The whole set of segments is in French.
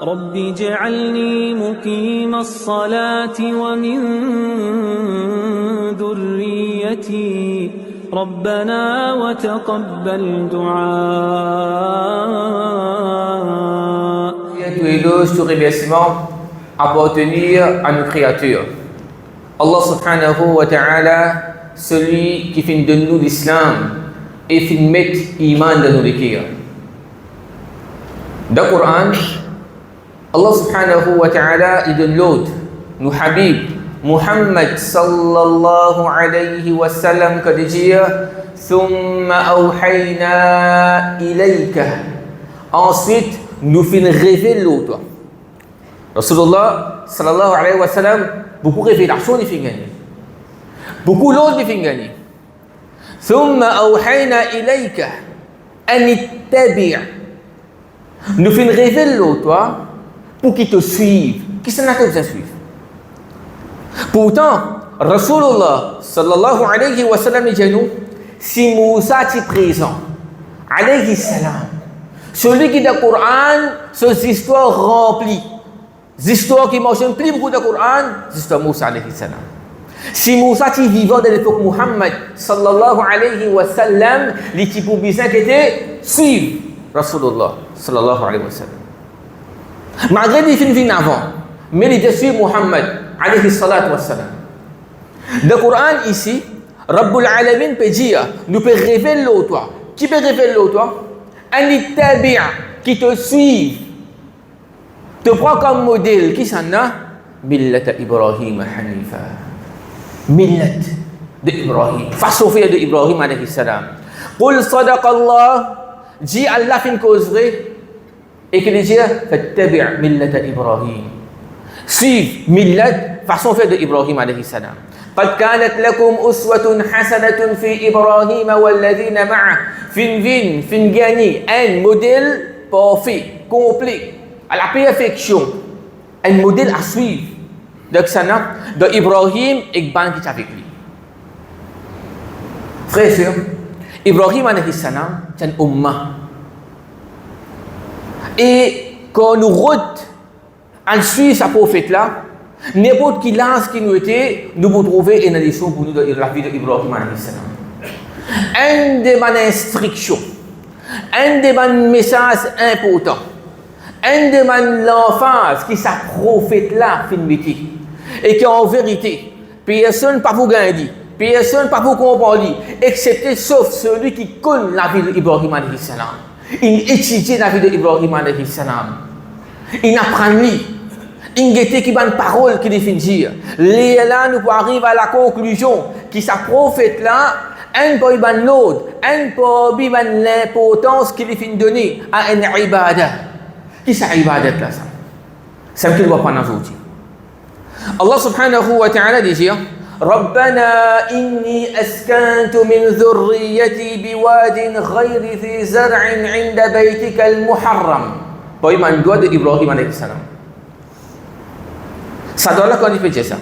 رب اجعلني مقيم الصلاة ومن ذريتي ربنا وتقبل دعاء. Tout éloge, tout remerciement appartenir à nos créatures. Allah subhanahu wa ta'ala, celui qui fait de nous l'islam et fait mettre iman dans nos cœurs. Dans le Coran, Allah subhanahu wa ta'ala, il donne l'autre, nous Habib, Muhammad sallallahu alayhi wa sallam, que de dire ثم أوحينا إليك. Ensuite, nous fin révéler l'autre. Rasulullah sallallahu alayhi wa sallam, beaucoup révélation il fait gagner. Beaucoup l'autre il fait gagner. ثم أوحينا إليك أن اتبع. Nous fin révéler l'autre pour qu'il te suive. Qui s'en a besoin de suivre? Pourtant, Rasulullah sallallahu alayhi wa sallam dit nous, si Moussa est présent, alayhi salam, celui qui dans le Coran, ces histoires remplies, des histoires qui mentionnent plus beaucoup dans le Coran, c'est l'histoire de Moussa alayhi salam. Si Moussa est vivant de l'époque Muhammad sallallahu alayhi wa sallam, les types bizarres qui étaient suivent Rasulullah sallallahu alayhi wa sallam. Malgré les films avant, mais ils suivent Muhammad alayhi salatu wa sallam. Dans le Coran ici, Rabbul Alamin peut dire, nous peut révéler l'autre. Qui peut révéler l'autre? Un ittabi' qui te suit, te prend comme modèle. Qui s'en a? Millat Ibrahim Hanifa. Millat de Ibrahim. Façon de Ibrahim alayhi salam. Qul sadaqallah. Dit Allah fin causerait. Et qu'il dit, fattabi' millat Ibrahim. Suive millat, façon de Ibrahim alayhi salam. قد كانت لكم أسوة حسنة في إبراهيم والذين معه fin gagner un modèle parfait, complet, à la perfection, un modèle à suivre. Donc ça n'a de Ibrahim et ban qui est avec lui. Frère et sœurs, Ibrahim alayhi salam, c'est un ummah. Et quand nous route en suivre sa prophète là, n'importe qui lance qui nous était, nous pouvons trouver une leçon pour nous de la vie d'Ibrahim alayhi salam. Un des instructions, un des messages importants, un des l'enfance qui sa prophète là fin métier et qui en vérité personne pas vous gagner, personne pas vous comprendre, excepté sauf celui qui connaît la vie d'Ibrahim alayhi salam. Il étudie la vie d'Ibrahim alayhi salam. Il apprend lui. Il y a qui bonne parole qui définit dire. Là nous arrivons à la conclusion que sa prophète là un peu ban l'autre, un peu ban l'importance qu'il finit donner à une ibadah. Qui c'est ibadah là ça? C'est ce qu'il doit prendre aujourd'hui. Allah subhanahu wa ta'ala dit ربنا إني أسكنت من ذريتي بواد غير ذي زرع عند بيتك المحرم. Poïman doit de Ibrahim alayhi salam. Ça doit là quand il fait ça.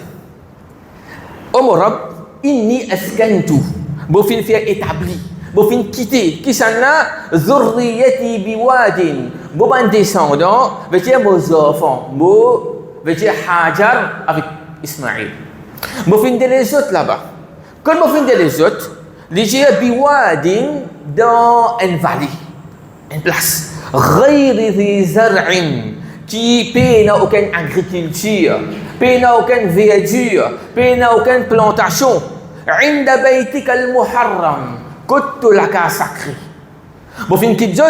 Oh Rabb, inni askantu. Bo fin faire établi, bo fin quitter. Qui s'en a? Zurriyati biwadin. Bo ban descendant, veut dire vos enfants. Bo veut dire Hajar avec Ismaïl. Bo fin les autres là-bas. Quand bo fin les autres, les gens biwadin dans une vallée, une place. غير ذي زرع qui n'a aucune agriculture, n'a aucune verdure, n'a aucune plantation. عند بيتك المحرم côté la case sacrée. Bon fin qui dit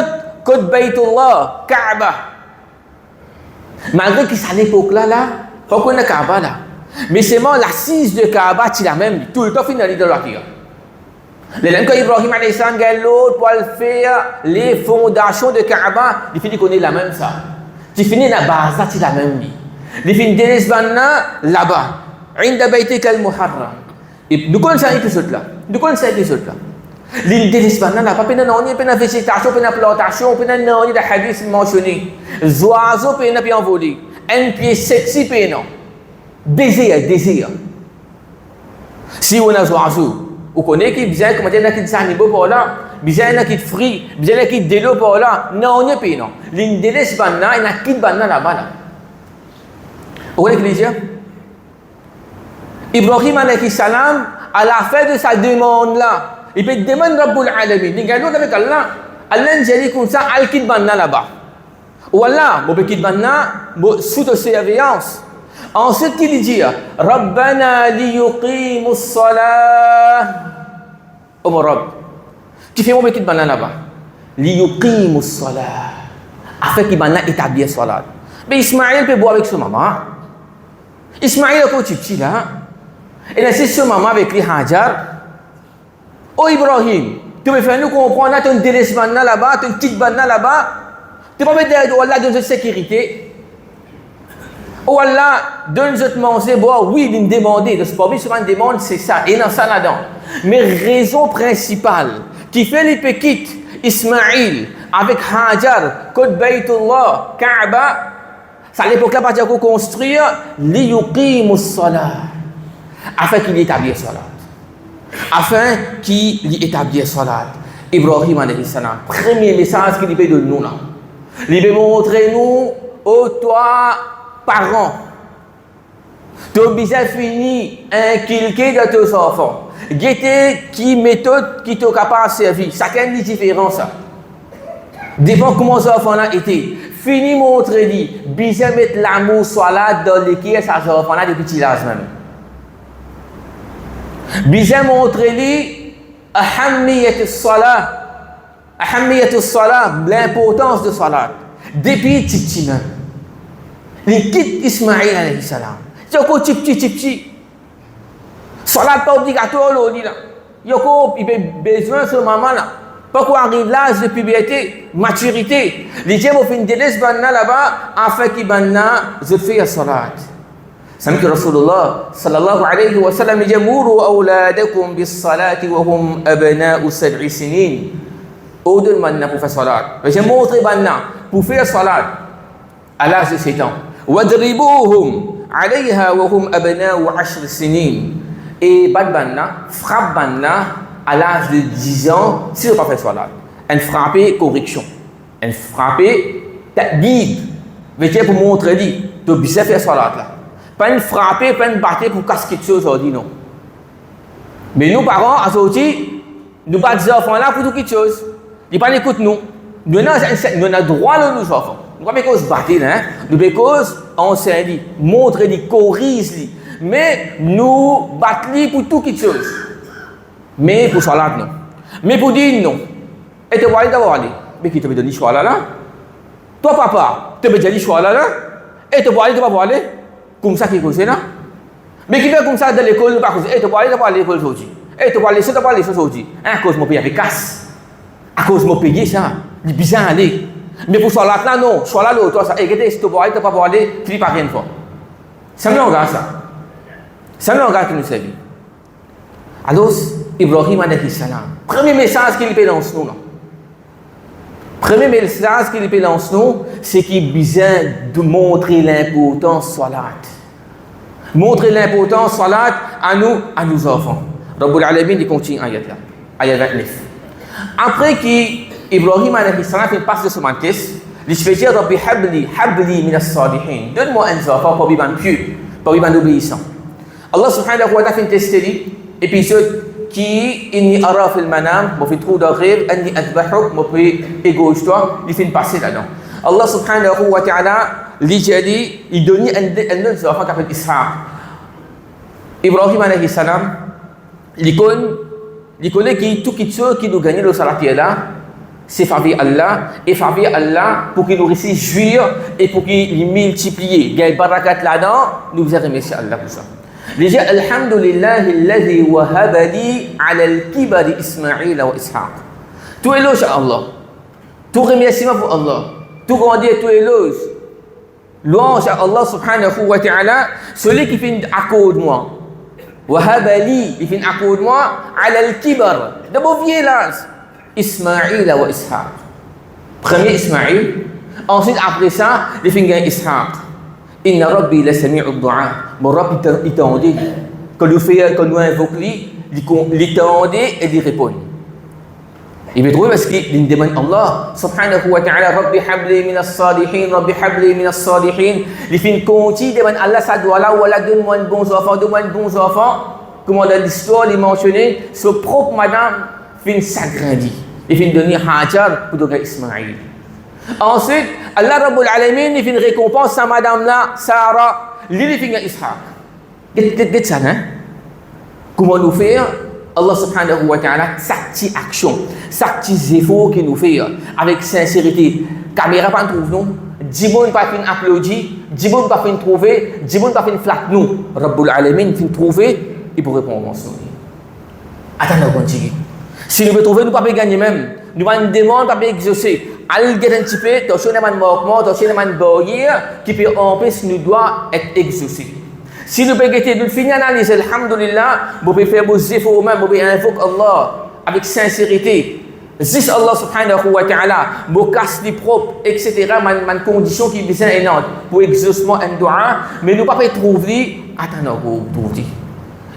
côté Baytullah, Kaaba. Malgré que c'est à l'époque là, faut qu'on ait Kaaba là. Mais c'est moi l'assise de Kaaba c'est la même, tout le temps final l'idolâtrie. Les gens que Ibrahim alayhi salam gagne l'autre pour faire les fondations de Kaaba, il finit qu'on est la même ça. Tu finis la base, c'est la même vie. Il finit d'Esbana là-bas, عند بيتك المحرم. Et nous connaissons l'épisode là. Nous connaissons l'épisode là. L'île d'Esbana là, pas peine non, peine végétation, peine plantation, peine non, il y a hadith mentionné. Les oiseaux peine bien envoler. Un pied sexy peine. Désir. Si on a oiseaux, on connaît qui bien comment dire qu'il s'anime pour là, bizarre qui te frit, bizarre qui te délo par là. Non, on n'est pas non. L'indeles banna, il n'a quitté banna là-bas là. Vous voyez ce que je veux dire? Ibrahim alayhi salam, à la fin de sa demande là, il peut demander Rabbul Alamin. Il gagne avec Allah. Allah nous dit comme ça, al quitte banna là-bas. Ou Allah, mon quitte banna, sous de surveillance. Ensuite, qu'il dit, Rabbana liyuqimus salah. Oh mon Rabb, tu fais mon quitte banna là-bas. Liyuqimus salah. Afin qu'il banna établir salat. Mais Ismaël peut boire avec son maman. Ismaël est petit là. Et là, c'est son maman avec les Hajar. Oh Ibrahim, tu me fais nous comprendre, tu as un délaisse là-bas, tu as une petite banane là-bas. Tu ne peux pas mettre de Allah dans une sécurité. Oh Allah, donne-nous manger, boire. Oui, il me demande. Le sport, il se demande, c'est ça. Et dans ça là-dedans. Mais raison principale qui fait les péquites, Ismaïl, avec Hajar, Côte Baytullah, Kaaba, c'est à l'époque là, parce qu'on construire, liyuqimus salah. Afin qu'il établisse salat. Afin qu'il établisse salat. Ibrahim alayhi salam, premier message qu'il peut donner nous là. Il veut montrer nous, aux toi, parents, tu as bien fini inculquer de tes enfants. Guettez qui méthode qui t'est capable de servir. Chacun est différent ça. Dépend comment ces enfants-là étaient. Fini montrer lui, bien mettre l'amour salat dans l'équipe, ça ces enfants-là depuis petit âge même. Bien montrer lui ahammiyatus salat, l'importance de salat depuis petit même. Il quitte Ismaïl alayhi salam. C'est encore petit. Salat pas obligatoire là. Il a besoin de ce moment là. Pourquoi arrive l'âge de puberté, maturité. Les gens vont faire une délaisse là-bas afin qu'ils fassent la salat. سمعت رسول الله صلى الله عليه وسلم يمر أولادكم بالصلاة وهم أبناء 7 سنين. Ordonne maintenant pour faire salat. J'ai montré maintenant pour faire salat à l'âge de 7 ans. وَضْرِبُوهُمْ عَلَيْهَا وَهُمْ أَبْنَاءُ 10 سنين. Et bad maintenant, frappe maintenant à l'âge de 10 ans si on ne pas faire salat. Elle frappe correction. Elle frappe guide. Mais pour montrer lui, tu dois bien faire salat là. Pas une frapper, pas une battre pour casser quelque chose aujourd'hui, non. Mais nous, parents, à sorti, nous battons les enfants là pour tout quelque chose. Ils pas écoutent nous. Nous avons droit de nos enfants. Nous ne pouvons pas battre, hein. Nous pouvons enseigner, montrer, corriger. Mais nous battons pour tout quelque chose. Mais pour salat, non. Mais pour dire non. Et tu vas aller. Mais qui te donne le choix là? Toi, papa, tu me dis le choix là? Et tu vas aller. Comme ça qui cause là. Mais qui fait comme ça dans l'école, pas cause. Et tu vas aller à l'école aujourd'hui. Et tu vas aller aujourd'hui. À cause de mon pays avec casse. À cause de mon pays, ça. Il est bizarre aller. Mais pour salat là, non. Salat là, toi, ça. Et si tu vas aller, tu vas pas aller, tu ne vas pas rien faire. Ça me regarde ça. Ça me regarde qui nous servit. Alors, Ibrahim alayhi salam. Premier message qu'il peut lancer nous là. Premier message qu'il peut lancer nous, c'est qu'il a besoin de montrer l'importance de salat. Montrer l'importance de salat à nous, à nos enfants. Rabbul Alamin, il continue ayat là, ayat 29. Après qu'Ibrahim alayhi salam fait passe de ce mantis, il se fait dire Rabbi habli min as-salihin. Donne-moi un enfant pour vivre pieux, pour vivre obéissant. Allah subhanahu wa ta'ala fait tester l'épisode qui inni ara fil manam, mo fi trou de rêve, anni adbahuk, mo fi égauche toi, il fait passer là-dedans. Allah subhanahu wa ta'ala, il donne un autre enfant qui s'appelle Ishaq. Ibrahim alayhi salam, il connaît que tout ce qui nous gagne le salat là, c'est favir Allah, et favir Allah pour qu'il nous réussisse jouir et pour qu'il multiplie. Il y a une barakat là-dedans, nous vous remercier Allah pour ça. Les gens, alhamdulillah, alladhi wahaba li ala al-kibari Ismaïl wa Ishaq. Tout éloge à Allah. Tout remerciement pour Allah. Tout grandir, tout éloge. Louange à Allah subhanahu wa ta'ala. Celui qui fait un accord de moi. Wahaba li, il fait un accord de moi ala al-kibar. D'abord, vieux l'âge. Ismaïl wa Ishaq. Premier Ismaïl. Ensuite, après ça, il fait un Ishaq. Inna Rabbi la sami'u du'a. Mon Rabbi il t'entendait. Quand nous invoquons, il t'entendait et il répond. Il veut trouver parce qu'il demande Allah subhanahu wa ta'ala Rabbi habli minas salihin, Rabbi habli minas salihin. Il fait une conti, demande Allah ça doit là, voilà donne-moi de bons enfants, donne-moi de bons enfants. Comment dans l'histoire, il mentionné, ce propre madame fait s'agrandit. Il fait donner Hajar pour donner Ismaïl. Ensuite, Allah Rabbul Alamin, il fait une récompense à madame là, Sarah, il fait Ishaq. Qu'est-ce que ça, hein? Comment nous faire? Allah subhanahu wa ta'ala, chaque action, chaque effort qu'il nous fait avec sincérité. Caméra pas trouve nous, Djibon pas fin applaudir, Djibon pas fin trouver, Djibon pas fin flat nous. Rabbul Alamin fin trouver, il pourrait répondre en son. Attends, on continue. Si nous voulons trouver, nous ne pouvons pas gagner même. Nous avons une demande, pas exaucer. Al get un petit peu, attention à un manquement, attention à un barrière qui peut empêcher nous doit être exaucé. Si nous pouvons nous finir analyser, alhamdulillah, vous pouvez faire vos efforts même, vous pouvez invoquer Allah avec sincérité. Zis Allah subhanahu wa ta'ala, vous casse les propres, etc. Man condition qui est bien énorme pour exaucement un doigt, mais nous ne pouvons pas trouver, attends, vous trouvez.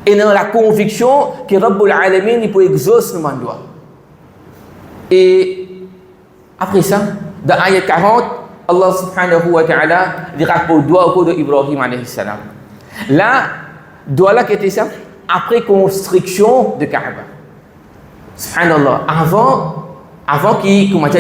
Et dans la conviction que Rabbul Alamin il peut exaucer nos doigts. Et après ça, dans l'ayat 40, Allah subhanahu wa ta'ala dira pour le doigt au cours d'Ibrahim alayhi salam. Là, doigt là qui était ça, après construction de Kaaba. Subhanallah, avant qu'il commence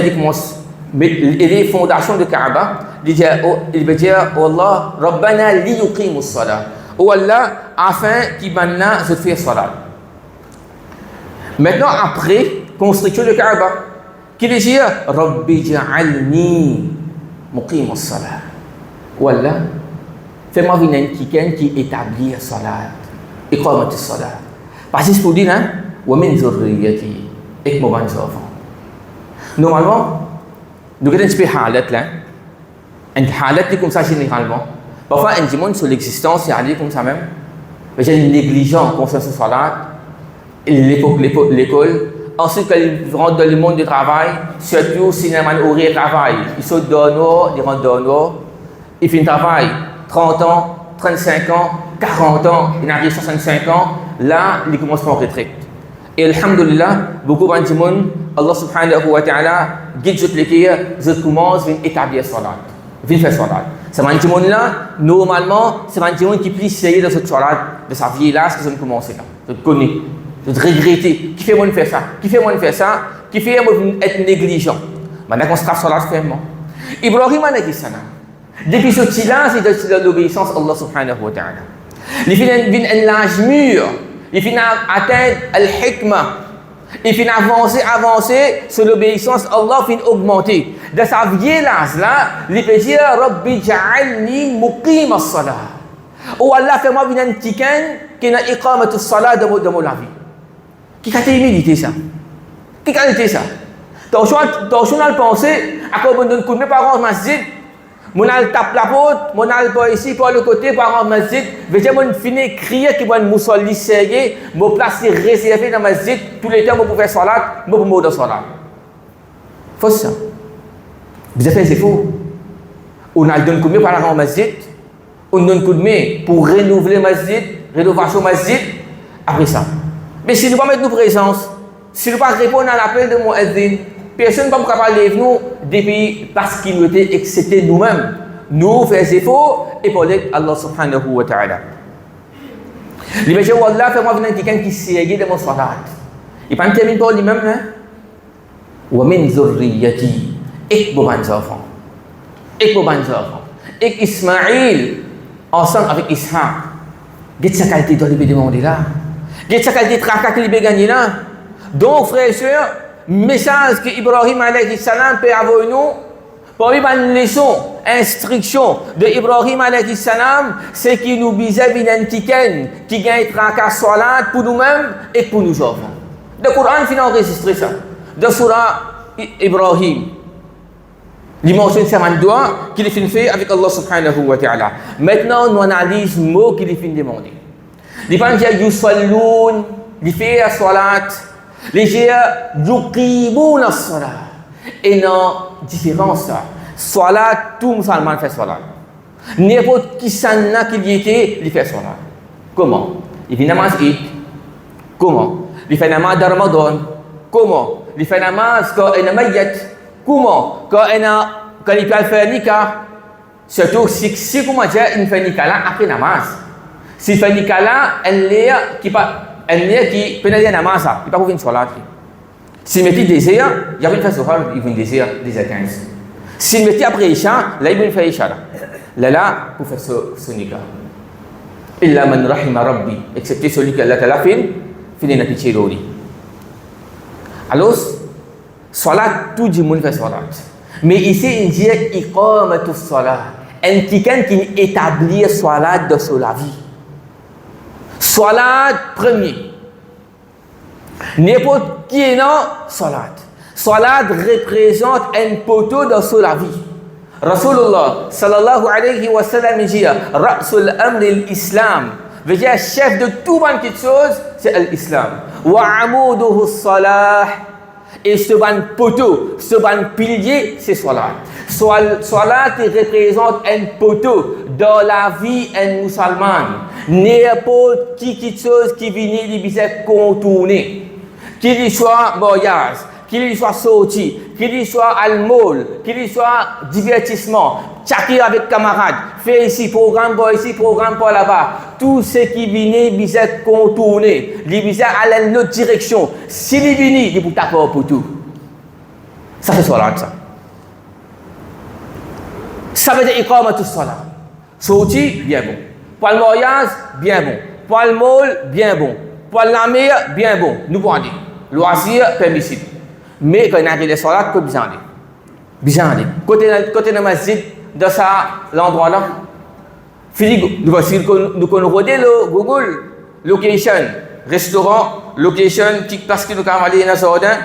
les fondations de Kaaba, il veut dire, Allah, Rabbana li yuqimus salat. Oh Allah, afin qu'il maintenant se fait salat. Maintenant, après construction de Kaaba, qu'il dit Rabbi ja'alni muqimus salat. Oh Allah, fais-moi venir quelqu'un qui établit la salat, iqamat salat. Parce que c'est pour dire, wa min zurriyati, et mon enfant. Normalement, nous avons un petit peu halat là, un halat qui comme ça généralement. Parfois, un monde sur l'existence, c'est aller comme ça même. Mais j'ai une négligence concernant ce salat, l'école. Ensuite, quand ils rentrent dans le monde du travail, surtout si ils ont un travail, ils sont donneurs, ils rentrent donneurs, ils font un travail 30 ans, 35 ans, 40 ans, ils arrivent à 65 ans, là, ils commencent en retraite. Et alhamdulillah, beaucoup de monde, Allah subhanahu wa ta'ala, guide toutes les pays, ils commencent à établir salat, à faire salat. C'est un monde là, normalement, c'est un monde qui peut essayer dans cette salat, de sa vie là, ce qu'ils ont commencé là. Je te connais, je te regretter. Qui fait moi de faire ça? Qui fait moi de faire ça? Qui fait moi être négligent? Maintenant qu'on se tape salat fermement. Ibrahim alayhi salam, depuis ce silence, il est dans l'obéissance à Allah subhanahu wa ta'ala. Il fait un âge mûr, il fait atteindre al-hikmah. Il finit avancer sur l'obéissance, Allah finit augmenter. Dans sa vieille âge là, il peut dire Rabbi ja'alni muqim as-salah. Oh Allah, fais-moi venir un petit qui n'a iqamat as-salah dans mon vie. Qui a médité ça? Qui a été ça? T'as le penser, à quoi on donne coup de mes parents au masjid, mon al tape la porte, mon al pas ici, par le côté, par un masjid, veja mon fini crier qui mon moussolli serré, mon place réservé dans le masjid, tous les temps, pour faire salat, pour me dans salat. Faut ça. Vous avez fait c'est faux. On a donné coup de main par un masjid, on donne coup de main pour renouveler le masjid, rénovation masjid, après ça. Mais si nous ne pas mettre nos présences, si nous ne pas répondre à l'appel de mon Muezzin, personne ne peut pas parler de nous depuis parce qu'il nous était, et que c'était nous-mêmes. Nous faisons efforts et pour Allah subhanahu wa ta'ala. Il va dire, Wallah, fais-moi venir quelqu'un qui s'est de mon salat. Il ne termine pas lui-même, hein? Wa min zurriyati, et vos enfants. Et vos enfants. Et Ismaïl, ensemble avec Ishaq. Qu'est-ce que sa qualité doit lui demander là? Qu'est-ce que sa qualité de tracas qu'il peut gagner là? Donc, frères et sœurs, message que Ibrahim alayhi salam peut avoir nous, pour lui, une leçon, instruction de Ibrahim alayhi salam, c'est qu'il nous bisait une quelqu'un qui gagne tracas salat pour nous-mêmes et pour nous enfants. Le Coran finit enregistré ça. Dans Surah Ibrahim, il mentionne ça un doigt qu'il est fait avec Allah subhanahu wa ta'ala. Maintenant, nous analysons le mot qu'il est demandé. Il parle de Yusalloun, il fait la salat. Les gens yuqimouna as-salat. Et non, différence. Salat, tout musulman fait salat. N'importe qui s'en a qu'il y était, il fait salat. Comment? Il fait namaz Eid. Comment? Il fait namaz de Ramadan. Comment? il fait namaz quand il est mayyat. Comment? Quand il peut faire nikah. Surtout si comment dire, il fait nikah là après namaz. Si il fait nikah là, il qui peut aller namaz, il peut pas faire une salat. S'il mettait désir, il y a une faire sohar, il vient désir 10h15. S'il mettait après Isha, là il vient faire Isha. Là, pour faire ce nikah. Illa man rahima rabbi, excepté celui qui Allah Ta'ala fait la pitié d'Oli. Alors, salat, tout le monde fait salat. Mais ici, il dit iqamatus salat. Un quelqu'un qui établit salat dans la vie. Salat premier. N'importe qui est non, salat. Salat représente un poteau dans la vie. Rasulullah sallallahu alayhi wa sallam dit Ra'sul amri l'islam. Veut dire chef de tout bonne petite chose, c'est l'islam. Wa amuduhu salah. Et ce bon poteau, ce bon pilier, c'est salat. Salat représente un poteau dans la vie d'un musulman. N'importe qui chose qui vient lui contourner. Qu'il soit voyage, qu'il soit sorti, qu'il soit almol, qu'il soit divertissement, tchakir avec camarades, fait ici, programme pour ici, programme pour là-bas. Tout ce qui vient lui contourner, lui aller dans notre direction. S'il est venu, il peut d'accord pour tout. Ça c'est salat ça. Ça veut dire iqamatus salat. Sorti, bien bon. Pour le voyage, bien bon. Pour le mall, bien bon. Pour la mer, bien bon. Nous pouvons dire. Loisir, permissible. Mais quand on a les salats, il faut bien aller. Bien aller. Côté de masjid, dans l'endroit là, nous connaissons le Google, location, restaurant, location, petite place qui nous a aller dans le jardin.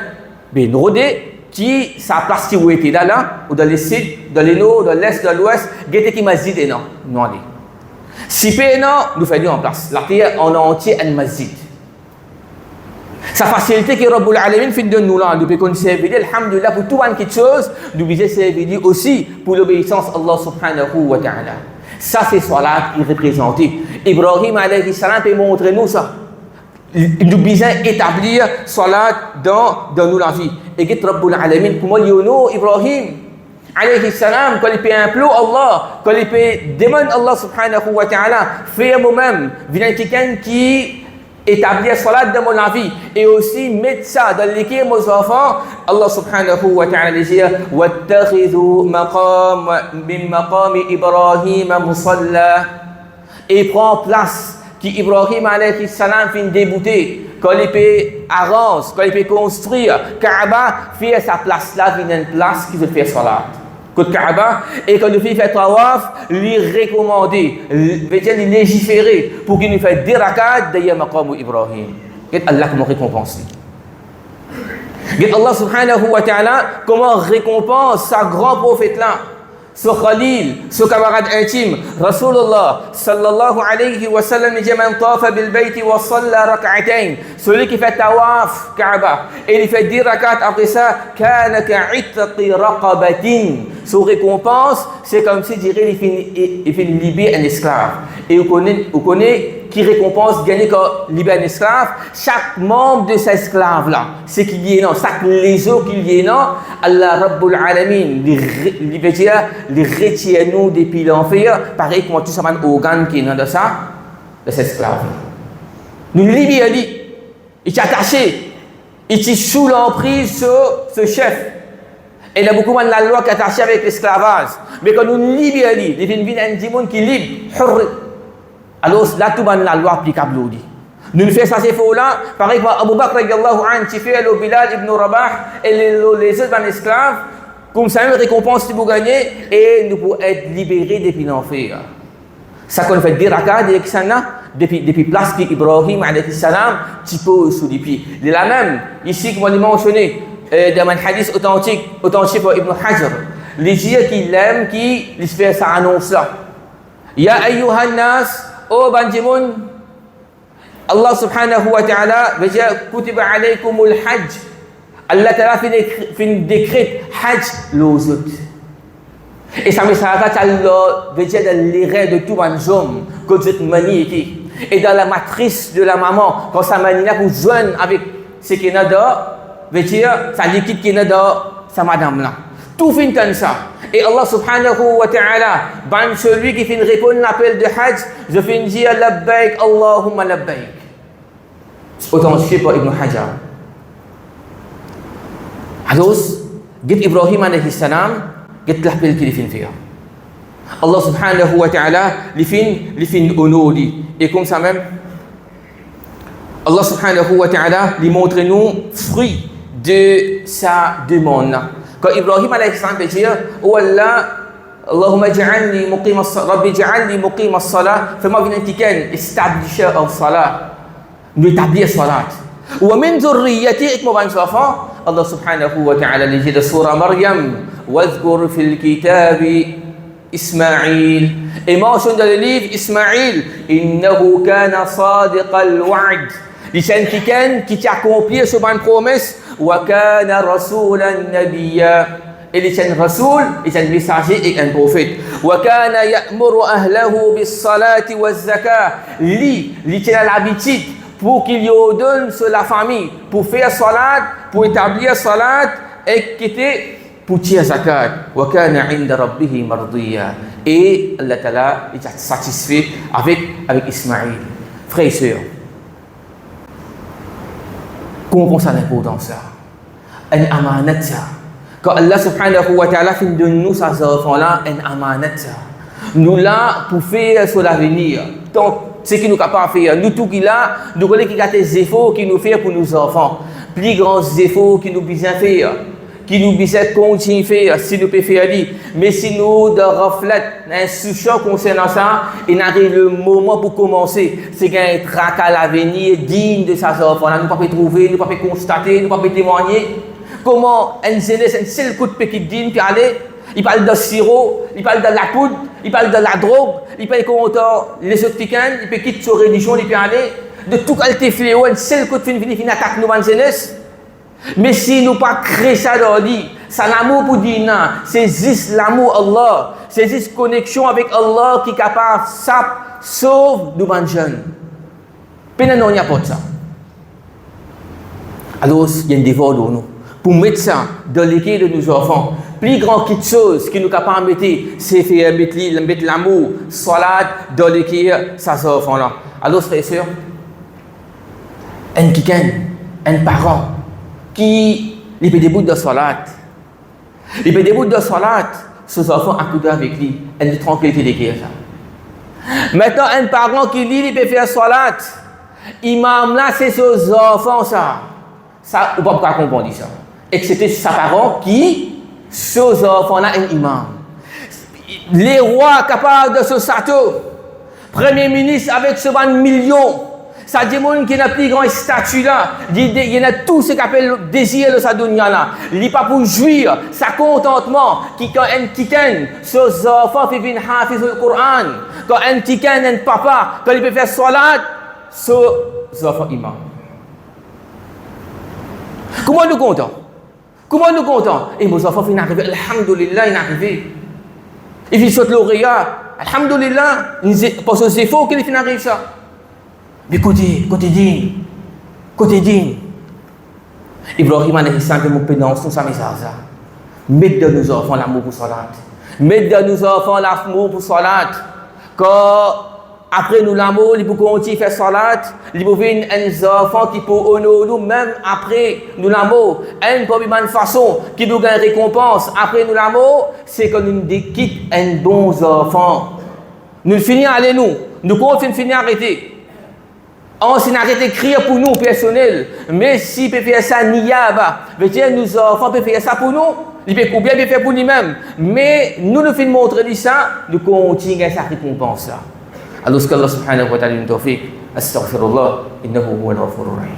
Mais nous regardons qui sa place qui était là, ou dans les sites, dans les nord, dans l'est, dans l'ouest, guettez qui masjid est non. Nous allons. Si pas non, nous faisons en place. La terre en entier un masjid. Sa facilité que Rabbul Alamin fait de nous là, nous pouvons servir, alhamdulillah, pour tout quelque chose, nous pouvons servir aussi pour l'obéissance à Allah subhanahu wa ta'ala. Ça, c'est salat qui est représenté. Ibrahim alayhi salam peut montrer nous ça. Nous devons établir salat dans nous la vie. Et que Rabbul Alamin, comment il y a Ibrahim alayhi salam, quand il peut implorer Allah, quand il peut demander Allah subhanahu wa ta'ala, faire moi-même, vient quelqu'un qui établir salat dans mon vie et aussi mettre ça dans l'équipe aux enfants. Allah subhanahu wa ta'ala dit wattakhidhu maqam min maqami Ibrahim musalla, et prend place qui Ibrahim alayhi salam fin débouter quand il peut arranger, quand il peut construire Kaaba, fait sa place là, vient une place qui veut faire salat côté Kaaba, et quand nous fait tawaf, lui recommander, veut dire lui légiférer pour qu'il nous fasse des rakats derrière maqam Ibrahim. Et Allah comment récompense. Et Allah subhanahu wa ta'ala comment récompense sa grand prophète là, ce Khalil, ce camarade intime, Rasulullah sallallahu alayhi wa sallam dit man tafa bil bayti wa salla rak'atayn, celui qui fait tawaf Kaaba et il fait 10 rakats après ça, kana ka'itqi raqabatin, son récompense c'est comme si dirait il fait libérer un esclave. Et vous connaissez qui récompense gagner quand libère un esclave, chaque membre de cet esclave là, c'est qu'il y ait non, chaque lésion qu'il y ait non, Allah Rabbul Alamin les retient nous depuis l'enfer, pareil comme tout ça un organe qui est dans ça, de cet esclave. Nous libérons, il est attaché, il est sous l'emprise de ce chef. Et il y a beaucoup de la loi qui est attachée avec l'esclavage. Mais quand nous libérons, il y a un démon qui est libre. Alors là, tout le monde la loi applicable. Nous faisons ça, c'est faux là. Par exemple, Abu Bakr, qui fait le Bilal ibn Rabah et les autres esclaves, comme ça, une récompense que vous gagnez et nous pouvons être libérés depuis l'enfer. Ça qu'on fait des rakats, desksana, depuis place qu'Ibrahim alayhi salam, tu peux sous les pieds. Il est la même, ici, comme on l'a mentionné, dans un hadith authentique pour Ibn Hajar, les gens qui l'aiment, qui lui fait sa annonce là. Ya ayyuhan nas, oh Banjimoun, Allah subhanahu wa ta'ala veut dire kutiba alaykumul hajj. Allah ta'ala fait un décret hajj l'ozut. Et ça me s'arrête veut dire dans les rêves de tout un homme que cette manie était. Et dans la matrice de la maman, quand sa manie là pour joindre avec ce qu'il y a veut dire, ça liquide qui est dans sa madame là. Tout fin comme ça. Et Allah subhanahu wa ta'ala, ben celui qui fait répondre l'appel de Hajj, je fais dire labbaik Allahumma labbaik. Authentifié par Ibn Hajar. Alors, Ibrahim alayhi salam, l'appel qu'il fait. Allah subhanahu wa ta'ala, il fait honneur. Et comme ça même, Allah subhanahu wa ta'ala, il montre nous fruit de sa demande. Quand Ibrahim alayhi salam peut dire, oh Allah, Allahumma ja'alni muqim as-salah, Rabbi ja'alni muqim as-salah, fais-moi venir tiken, establisher of salah, nous établir salat. Wa min dhurriyyati, et mon enfant, Allah subhanahu wa ta'ala dit de surah Maryam, wadhkur fil kitabi Ismaïl, et mentionne dans le livre Ismaïl, innahu kana sadiqal wa'd. Il s'est qui a accompli sur une promesse, wa kana rasulan nabiyya. Il est un rasoul, il est un messager et un prophète. Wa kana ya'muru ahlahu bis salati waz zakah. Il tient l'habitude pour qu'il y ordonne sur la famille, pour faire salat, pour établir salat et quitter pour tirer zakat. Wa kana 'inda rabbih mardiya. Et Allah Ta'ala est satisfait avec Ismaïl. Frères et sœurs, comprends ça l'importance ça. Un amanat ça. Quand Allah subhanahu wa ta'ala fait de nous ces enfants-là, un amanat ça. Nous là pour faire sur l'avenir. Donc, ce qui nous capable de faire, nous tout qui là, nous connaissons qu'il y a des efforts qui nous fait pour nos enfants. Plus grands efforts qui nous besoin faire, qui nous besoin continuer à faire, si nous pouvons faire. Mais si nous de reflète l'instruction concernant ça, il arrive le moment pour commencer. C'est qu'il y a un trac à l'avenir digne de ces enfants-là. Nous ne pouvons pas trouver, nous ne pouvons pas constater, nous ne pouvons pas témoigner. Comment un jeunesse, un seul coup de pied qui digne, puis aller, il parle de sirop, il parle de la poudre, il parle de la drogue, il parle contre les autres ticanes, il peut quitter sa religion, il peut aller de tout qualité fléau, un seul coup de pied finit attaque nous, jeunesse. Mais si nous pas créer ça dans lui, c'est l'amour pour dire non, c'est juste l'amour Allah, c'est juste connexion avec Allah qui est capable de sauver nous jeunes. Peine non, il n'y a pas de ça. Alors, il y a un devoir dans nous. Pour mettre ça dans l'équipe de nos enfants, plus grand quelque chose qui nous capable de mettre, c'est faire mettre l'amour, salat dans l'équipe de ces enfants-là. Alors, frères et sœurs, un parent qui il peut débouter de salat, il peut débouter de salat, ses enfants accouder avec lui, une tranquillité d'équipe. Maintenant, un parent qui lit, il peut faire salat, imam là, c'est ses enfants ça. Ça, on ne peut pas comprendre ça. Excepté sa parent qui, ses enfants-là, un imam. Les rois capables de se sato, premier ministre avec ce 20 millions, ça dit monde qui n'a plus grand statut là, il y a tout ce qu'on appelle le désir de sa dunya là. Il n'est pas pour jouir, sa contentement, qui quand un tiken, ses enfants fait venir hafiz le Coran, quand un tiken, un papa, quand il peut faire salat, ses enfants imam. Comment nous comptons? Comment nous comptons? Et mes enfants finissent arriver, alhamdulillah, ils arrivent. Ils finissent sauter lauréat, alhamdulillah, parce que c'est faux qu'ils finissent arriver ça. Mais côté digne. Ibrahim alayhi salam nous pénance nous ça message ça. Mettez dans nos enfants l'amour pour salat. Mettez dans nos enfants l'amour pour salat. Quand après nous l'amour, il peut continuer à faire salat, il peut venir un enfant qui peut honorer nous même après nous l'amour. Une bonne façon qui nous gagne récompense après nous l'amour, c'est que nous quittons un bon enfant. Nous finissons à aller nous continuons finir arrêter. On s'est arrêté de crier pour nous personnel, mais si peut faire ça niyaba, veut dire nous enfants peuvent faire ça pour nous, il peut bien faire pour nous-mêmes, mais nous nous faisons montrer ça, nous continuons sa récompense là. Alors ce qu'Allah subhanahu wa ta'ala nous tawfiq, astaghfirullah, innahu huwal ghafurur rahim.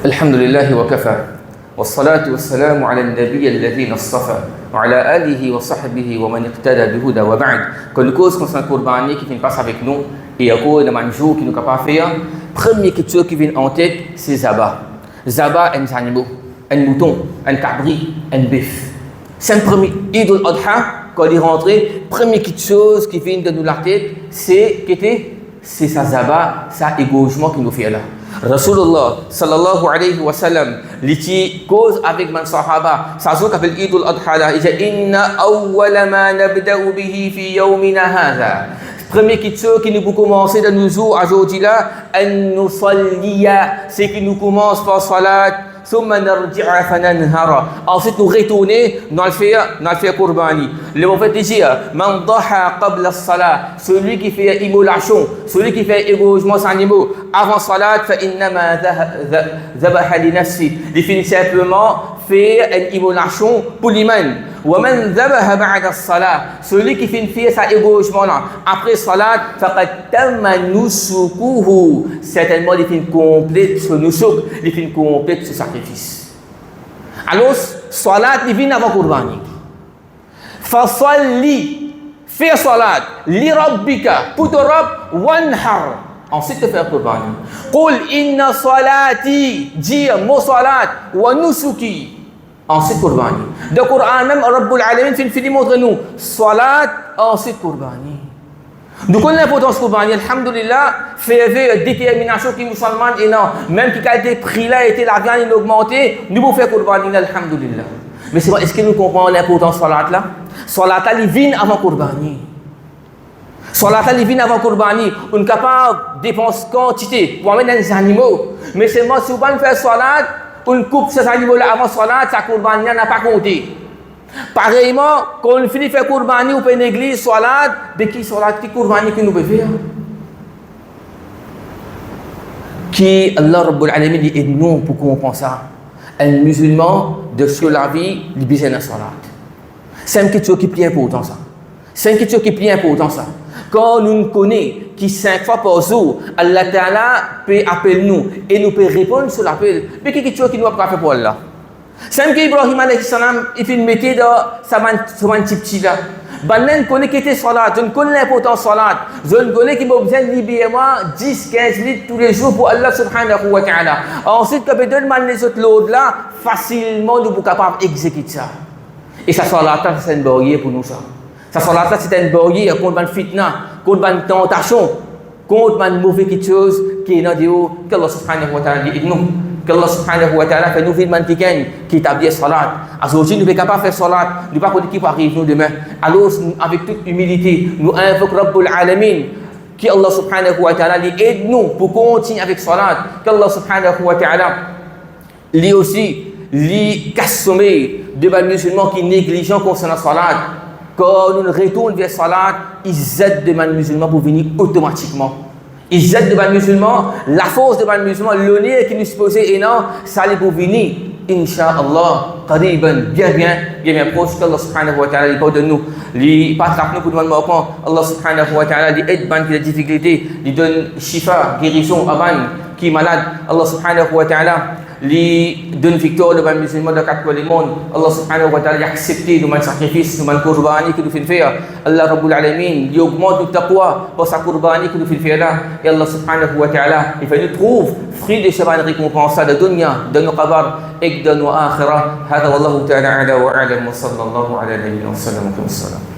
Alhamdulillah wa kafa. والصلاة والسلام على النبي الذي اصطفى وعلى آله وصحبه ومن اقتدى بهدى وبعد. Quand le cause concerne Courbani qui passe avec nous et à cause de manjou qui nous capable faire, première question qui vient en tête c'est Zaba. Zaba un animal, un mouton, un cabri, un bœuf. C'est un premier Eid al-Adha quand il est rentré, première chose qui vient de nous la tête c'est qui était c'est sa zaba, sa égoïsme qui nous fait là. Rasulullah sallallahu alayhi wa sallam, l'iti cause avec man sahaba, ça joue avec Eid al-Adha, il dit inna awwala ma nabda'u bihi fi yawmina hadha. Premier chose qui nous commence de nous aujourd'hui là, an nusalliya, c'est que nous commence par salat. ثم نرجع فننهر. Ensuite nous retourner dans le faire Qurbani. Le prophète dit man dhaha qabla as-salat, celui qui fait immolation, celui qui fait égorgement d'animaux avant salat, fa innama dhabaha li nafsi, il finit simplement faire une immolation pour lui-même. Wa man dhabaha ba'da as-salat, celui qui finit faire sa égorgement là après salat, faqad tamma nusukuhu, certainement il finit complète ce nusuk, il finit complète ce sacrifice. Alors salat il vient avant Qurbani. Fasalli, fais salat li rabbika, pour ton Rabb, wanhar, ensuite te faire Qurbani. Qul inna salati, dire mon salat, wa nusuki, ensuite Qurbani. Le Coran même, Rabbul Alamin finit montre nous salat, ensuite Qurbani. Nous connaissons l'importance de Qurbani, alhamdulillah, fait détermination qui musulmane et non, même qui a été pris là, était la viande augmentée, nous pouvons faire Qurbani, alhamdulillah. Mais c'est vrai, est-ce que nous comprenons l'importance de salat là? Salat là, il vient avant Qurbani. Salat là, il vient avant Qurbani. On est capable de dépenser quantité pour amener des animaux. Mais c'est moi, si vous ne faites salat, on coupe ces animaux là avant salat, sa Qurbani n'a pas compté. Pareillement, quand on finit de faire Qurbani ou une église, salat, de qui salat, qui Qurbani que nous pouvons faire? Qui Allah Rabbul Alamin dit aide-nous pour comprendre ça. Un musulman de sur la vie, il a besoin de salat. C'est une question qui est plus importante ça. C'est une question qui est plus importante ça. Quand nous connaissons qui 5 fois par jour, Allah Ta'ala peut appeler nous et nous peut répondre sur l'appel. Mais quelle question qui nous a pas fait pour Allah? C'est que Ibrahim alayhi salam, il fait une métier de sa petit là. Banen connaît qui était salat, je ne connais l'importance salat, je ne connais qui a besoin de libérer 10-15 minutes tous les jours pour Allah subhanahu wa ta'ala. Ensuite, quand on demande les autres lots là, facilement nous sommes capables d'exécuter ça. Et ça salat, c'est une barrière pour nous ça. Ça salat, c'est une barrière contre une fitna, contre une tentation, contre une mauvaise quelque chose qui est dans Dieu, qu'Allah subhanahu wa ta'ala dit nous. qu'Allah subhanahu wa ta'ala fait nous vivre quelqu'un qui établit salat. Aujourd'hui, nous sommes capables de faire salat. Nous ne pouvons pas dire qui va arriver nous demain. Alors, avec toute humilité, nous invoquons Rabbul Alamin, qui Allah subhanahu wa ta'ala aide-nous pour continuer avec salat. Qu'Allah subhanahu wa ta'ala lui aussi, lui casse-sommeil de les musulmans qui négligent concernant la salat. Quand nous retournons vers salat, ils aident les musulmans pour venir automatiquement. Ils aident les musulmans, la force des musulmans, l'honneur qui nous supposait énorme, ça allait pour venir, Inch'Allah, qariban, bien proche, qu'Allah subhanahu wa ta'ala lui pardonne nous, lui pattrape nous pour demander encore, Allah subhanahu wa ta'ala lui aide ban qui a des difficultés, lui donne shifa, guérison, aban, qui est malade, Allah subhanahu wa ta'ala lui donne victoire devant les musulmans de quatre coins du monde. Allah subhanahu wa ta'ala accepte nos sacrifices, nos qurbani que nous faisons faire. Allah Rabbul Alamin, il augmente notre taqwa pour sa qurbani que nous faisons faire là. Et Allah subhanahu wa ta'ala, il fait nous trouve fruit de cette récompense de dunya, de nos qabar et de nos akhirah. هذا والله تعالى أعلى وأعلم وصلى الله على نبينا وسلم.